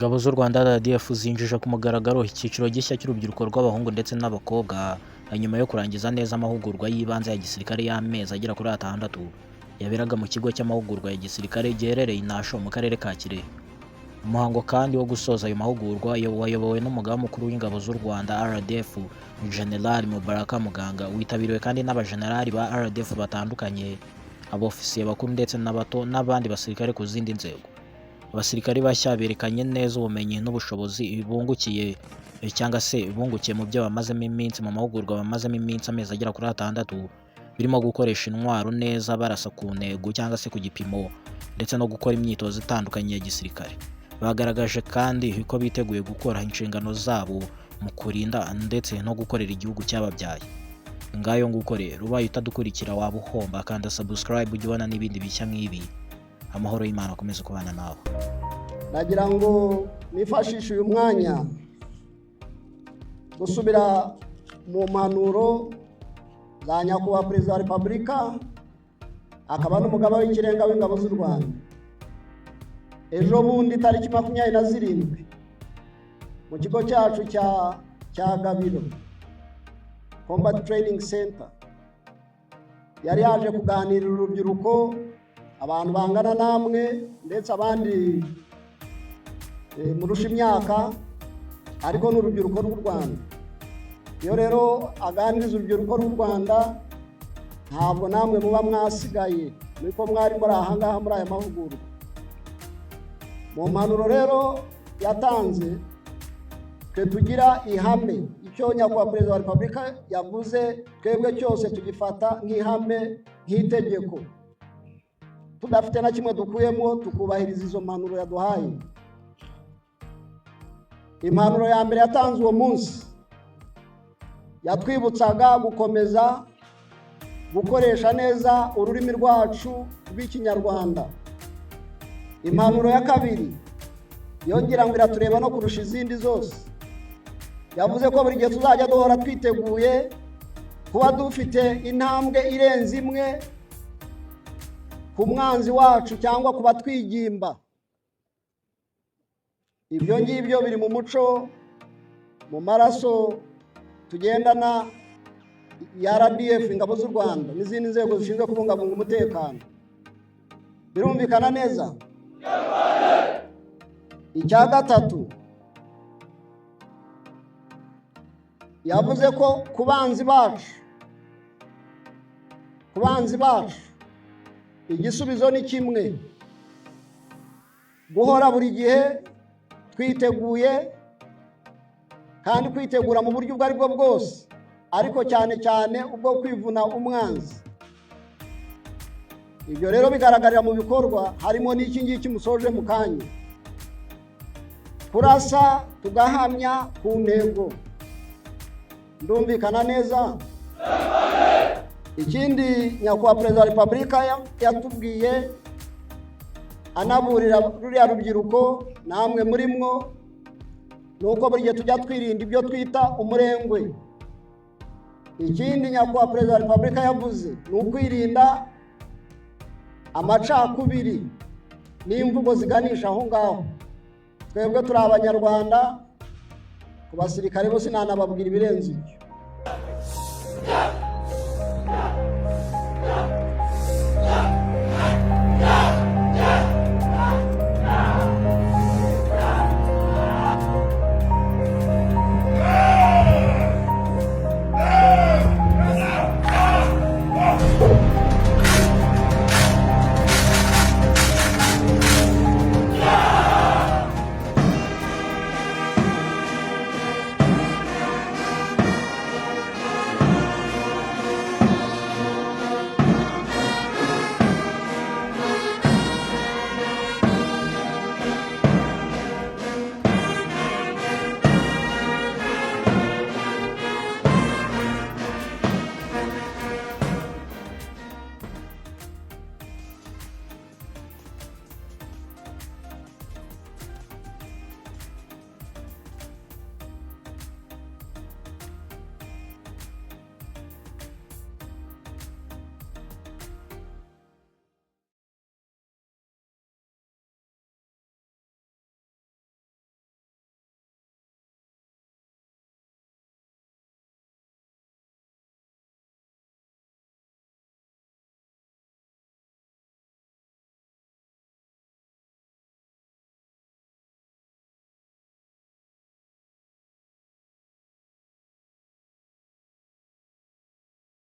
Ingabo z'u Rwanda RDF zinjije ku mugaragaro icyiciro gishya cy'urubyiruko rw'abahungu ndetse n'abakobwa nyuma yo kurangiza neza amahugurwa y'ibanze ya gisirikare y'amezi agera kuri 6 yaberaga mu kigo cy'amahugurwa ya gisirikare giherereye i Nasho mu karere ka Kirehe. Umuhango kandi wo gusoza ayo mahugurwa wayobowe n'umugaba mukuru w'ingabo z'u Rwanda RDF General Mubaraka Muganga, witabiriwe kandi n'abajenerali ba RDF batandukanye, abofisiye bakuru ndetse n'abato n'abandi basirikare ku zindi nzego. Abasirikari bashya berekanye neza ubumenyi n'ubushobozi bungukiye cyangwa se bungukiye mu byo bamazemo iminsi mu mahugurwa bamazemo iminsi amezi agera kuri 6, birimo gukoresha intwaro neza barasa ku ntego cyangwa se ku gipimo ndetse no gukora imyitozo itandukanye ya gisirikare. Bagaragaje kandi ko biteguye gukora inshingano zabo mu kurinda ndetse no gukorera igihugu cyababyaye. Ngayo nguko rero, ubaye utadukurikira waba uhomba, kandi subscribe ujye ubona n'ibindi bishya nk'ibi. Amahoro y'Imana akomeze kubana nawe. Nagira ngo nifashishe uyu mwanya gusubira mu mpanuro za nyakubahwa Perezida wa Repubulika akaba n'umugaba w'ikirenga w'ingabo z'u Rwanda. Ejo bundi tariki 27 mu kigo cyacu cya Gabiro Combat Training Center yari yaje kuganirira urubyiruko, abantu bangana namwe ndetse abandi murusha imyaka, ariko n'urubyiruko rw'u Rwanda. Iyo rero aganiriza urubyiruko rw'u Rwanda, ntabwo namwe muba mwasigaye, niko mwari muri aha ngaha muri aya mahugurwa. Mu mpanuro rero yatanze, twe tugira ihame, icyo nyakubahwa Perezida wa Repubulika yavuze twebwe cyose tugifata nk'ihame, nk'itegeko, tudafite na kimwe dukuyemo, tukubahiriza izo mpanuro yaduhaye. Impanuro ya mbere yatanze uwo munsi yatwibutsaga gukomeza gukoresha neza ururimi rwacu rw'Ikinyarwanda. Impanuro ya kabiri yongera ngo iratureba no kurusha izindi zose, yavuze ko buri gihe tuzajya duhora twiteguye kuba dufite intambwe irenze imwe ku mwanzi wacu cyangwa kuba twigimba. Ibyo ngibyo biri mu muco, mu maraso tugendana ya RDF, ingabo z'u Rwanda n'izindi nzego zishinzwe kubungabunga umutekano. Birumvikana neza? Icya gatatu yavuze ko ku banzi bacu igisubizo ni kimwe: guhora buri gihe twiteguye, kandi kwitegura mu buryo ubwo ari bwo bwose, ariko cyane cyane ubwo kwivuna umwanzi. Ibyo rero bigaragarira mu bikorwa, harimo n'iki ngiki musoje mu kanya: kurasa tugahamya ku ntego. Ndumvikana neza? Ikindi nyakubahwa Perezida wa Repubulika yatubwiye, anaburira ruriya rubyiruko namwe muri mwo, nuko buri gihe tujya twirinda ibyo twita umurengwe. Ikindi nyakubahwa Perezida wa Repubulika yavuze ni ukwirinda amacakubiri n'imvugo ziganisha aho ngaho. Twebwe turi Abanyarwanda, ku basirikare bose nanababwira ibirenze ibyo.